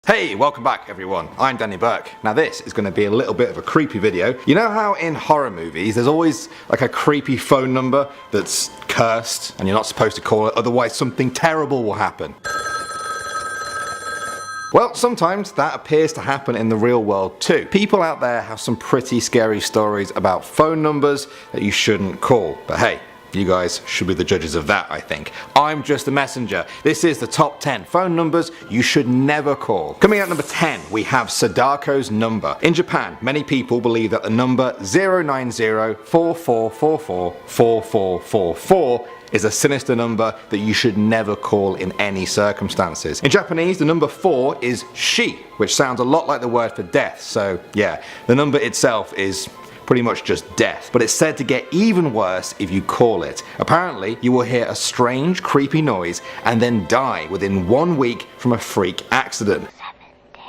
Hey, welcome back everyone, I'm Danny Burke. Now this is going to be a little bit of a creepy video. You know how in horror movies there's always like a creepy phone number that's cursed and you're not supposed to call it, otherwise something terrible will happen? Well, sometimes that appears to happen in the real world too. People out there have some pretty scary stories about phone numbers that you shouldn't call, but hey, you guys should be the judges of that, I think. I'm just a messenger. This is the top 10 phone numbers you should never call. Coming at number 10, we have Sadako's number. In Japan, many people believe that the number 090-4444-4444 is a sinister number that you should never call in any circumstances. In Japanese, the number 4 is shi, which sounds a lot like the word for death, so yeah, the number itself is pretty much just death, but it's said to get even worse if you call it. Apparently, you will hear a strange, creepy noise and then die within 1 week from a freak accident. 7 days.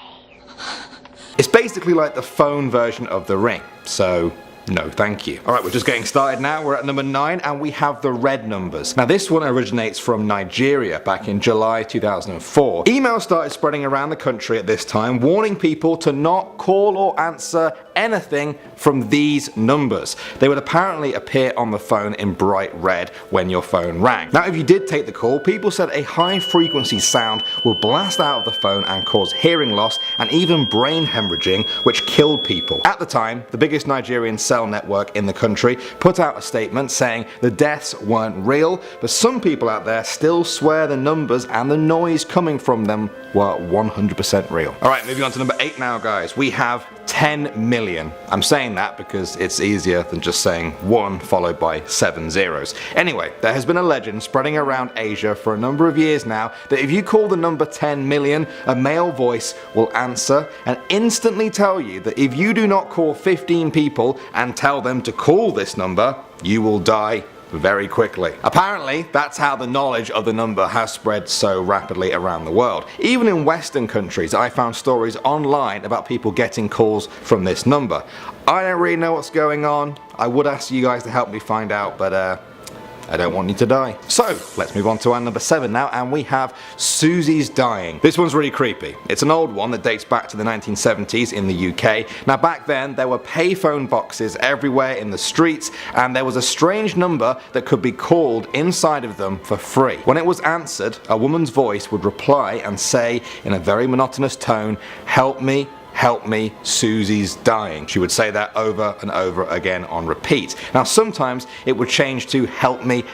It's basically like the phone version of The Ring, so no thank you. Alright, we're just getting started now. We're at number 9 and we have the red numbers. Now this one originates from Nigeria back in July 2004. Emails started spreading around the country at this time warning people to not call or answer anything from these numbers. They would apparently appear on the phone in bright red when your phone rang. Now if you did take the call, people said a high frequency sound will blast out of the phone and cause hearing loss and even brain hemorrhaging, which killed people. At the time, the biggest Nigerian cell network in the country put out a statement saying the deaths weren't real, but some people out there still swear the numbers and the noise coming from them were 100% real. Alright, moving on to number 8 now guys. We have 10 million. I'm saying that because it's easier than just saying 1 followed by 7 zeros. Anyway, there has been a legend spreading around Asia for a number of years now that if you call the number 10 million, a male voice will answer and instantly tell you that if you do not call 15 people and tell them to call this number, you will die very quickly. Apparently, that's how the knowledge of the number has spread so rapidly around the world. Even in Western countries, I found stories online about people getting calls from this number. I don't really know what's going on. I would ask you guys to help me find out, but I don't want you to die. So let's move on to our number 7 now, and we have Susie's Dying. This one's really creepy. It's an old one that dates back to the 1970s in the UK. Now back then there were payphone boxes everywhere in the streets and there was a strange number that could be called inside of them for free. When it was answered, a woman's voice would reply and say in a very monotonous tone, "Help me, help me, Susie's dying." She would say that over and over again on repeat. Now sometimes it would change to help me,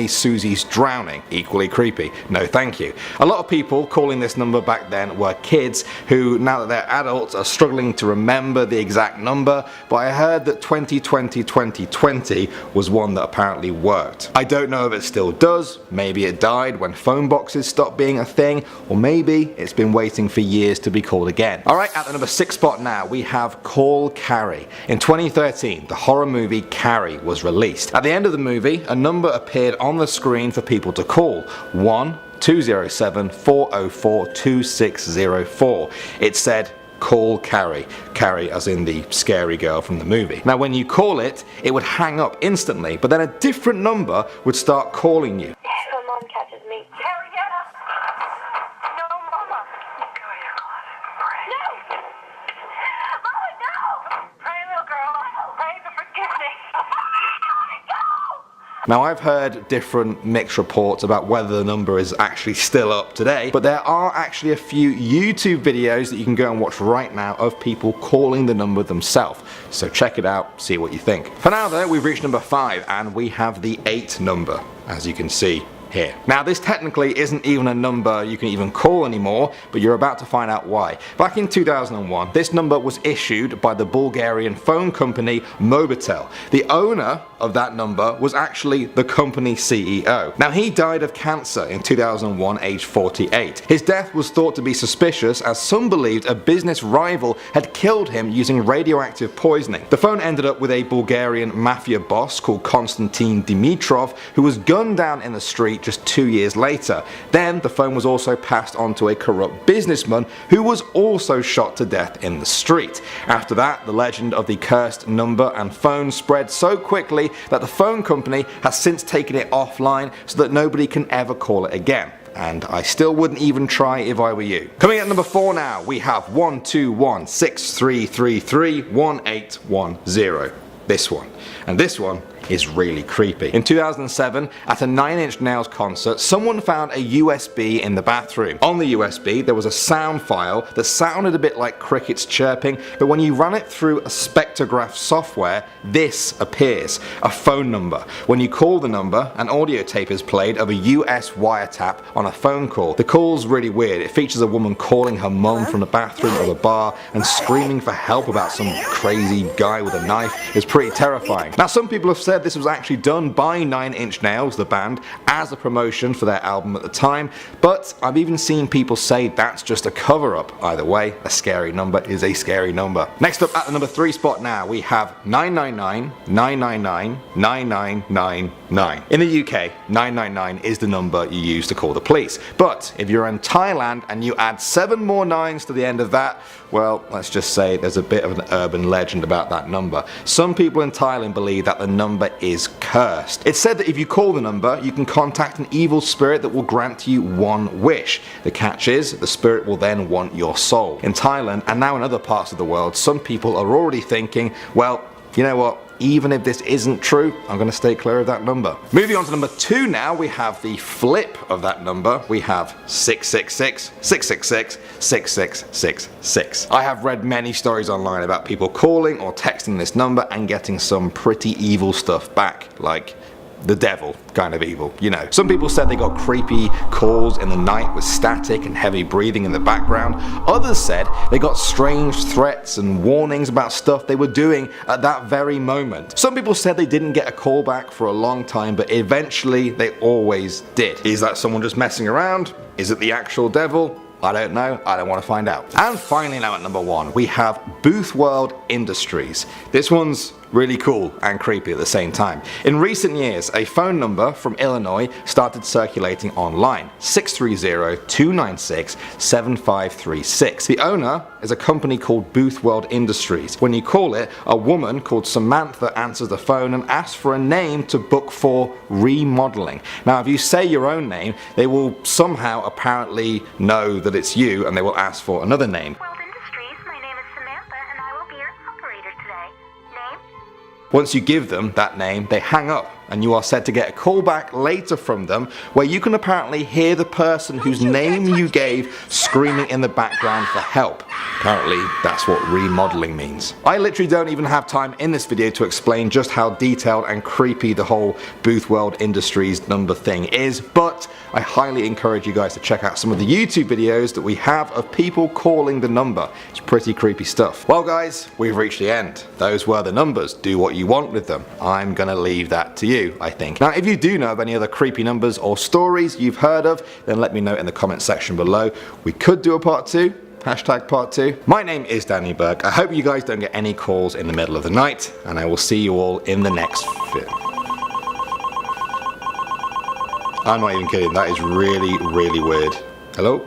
Susie's drowning. Equally creepy. No thank you. A lot of people calling this number back then were kids who, now that they're adults, are struggling to remember the exact number, but I heard that 2020 was one that apparently worked. I don't know if it still does. Maybe it died when phone boxes stopped being a thing, or maybe it's been waiting for years to be called again. Alright, at the number 6 spot now we have Call Carrie. In 2013, the horror movie Carrie was released. At the end of the movie, a number appeared on the screen for people to call: 1-207-404-2604. It said, "Call Carrie." Carrie as in the scary girl from the movie. Now when you call it, it would hang up instantly, but then a different number would start calling you. If my mom catches me, Harrietta! No, Mama! Go to your closet and pray. No! Mama, no! Pray, little girl. Pray for forgiveness. Now I've heard different mixed reports about whether the number is actually still up today, but there are actually a few YouTube videos that you can go and watch right now of people calling the number themselves. So check it out, see what you think. For now though, we've reached number 5 and we have the 8 number, as you can see here. Now this technically isn't even a number you can even call anymore, but you're about to find out why. Back in 2001, this number was issued by the Bulgarian phone company Mobitel. The owner of that number was actually the company CEO. Now he died of cancer in 2001, aged 48. His death was thought to be suspicious as some believed a business rival had killed him using radioactive poisoning. The phone ended up with a Bulgarian mafia boss called Konstantin Dimitrov, who was gunned down in the street just 2 years later. Then the phone was also passed on to a corrupt businessman who was also shot to death in the street. After that, the legend of the cursed number and phone spread so quickly that the phone company has since taken it offline so that nobody can ever call it again. and I still wouldn't even try if I were you. Coming at number 4 now, we have 12163331810. This one. And this one is really creepy. In 2007, at a Nine Inch Nails concert, someone found a USB in the bathroom. On the USB, there was a sound file that sounded a bit like crickets chirping, but when you run it through a spectrograph software, this appears, a phone number. When you call the number, an audio tape is played of a US wiretap on a phone call. The call's really weird. It features a woman calling her mum from the bathroom of a bar and screaming for help about some crazy guy with a knife. It's pretty terrifying. Now, some people have said this was actually done by Nine Inch Nails, the band, as a promotion for their album at the time, but I've even seen people say that's just a cover-up. Either way, a scary number is a scary number. Next up at the number 3 spot now, we have 999 999 9999. In the UK, 999 is the number you use to call the police, but if you're in Thailand and you add 7 more 9s to the end of that, well, let's just say there's a bit of an urban legend about that number. Some people in Thailand believe that the number is cursed. It's said that if you call the number, you can contact an evil spirit that will grant you one wish. The catch is, the spirit will then want your soul. In Thailand, and now in other parts of the world, some people are already thinking, well, you know what? Even if this isn't true, I'm going to stay clear of that number. Moving on to number 2 now, we have the flip of that number. We have 666 666 6666. I have read many stories online about people calling or texting this number and getting some pretty evil stuff back, like the devil kind of evil, you know. Some people said they got creepy calls in the night with static and heavy breathing in the background. Others said they got strange threats and warnings about stuff they were doing at that very moment. Some people said they didn't get a call back for a long time, but eventually they always did. Is that someone just messing around? Is it the actual devil? I don't know, I don't want to find out. And finally now at number 1, we have Booth World Industries. This one's really cool and creepy at the same time. In recent years, a phone number from Illinois started circulating online, 630-296-7536. The owner is a company called Booth World Industries. When you call it, a woman called Samantha answers the phone and asks for a name to book for remodeling. Now, if you say your own name, they will somehow apparently know that it's you and they will ask for another name. Once you give them that name, they hang up and you are said to get a call back later from them where you can apparently hear the person whose name you gave screaming in the background for help. Apparently that's what remodeling means. I literally don't even have time in this video to explain just how detailed and creepy the whole Booth World Industries number thing is, but I highly encourage you guys to check out some of the YouTube videos that we have of people calling the number. It's pretty creepy stuff. Well guys, we've reached the end. Those were the numbers. Do what you want with them. I'm gonna leave that to you, I think. Now, if you do know of any other creepy numbers or stories you've heard of, then let me know in the comment section below. We could do a part 2. Hashtag part 2. My name is Danny Burke. I hope you guys don't get any calls in the middle of the night, and I will see you all in the next video. I'm not even kidding, that is really, really weird. Hello?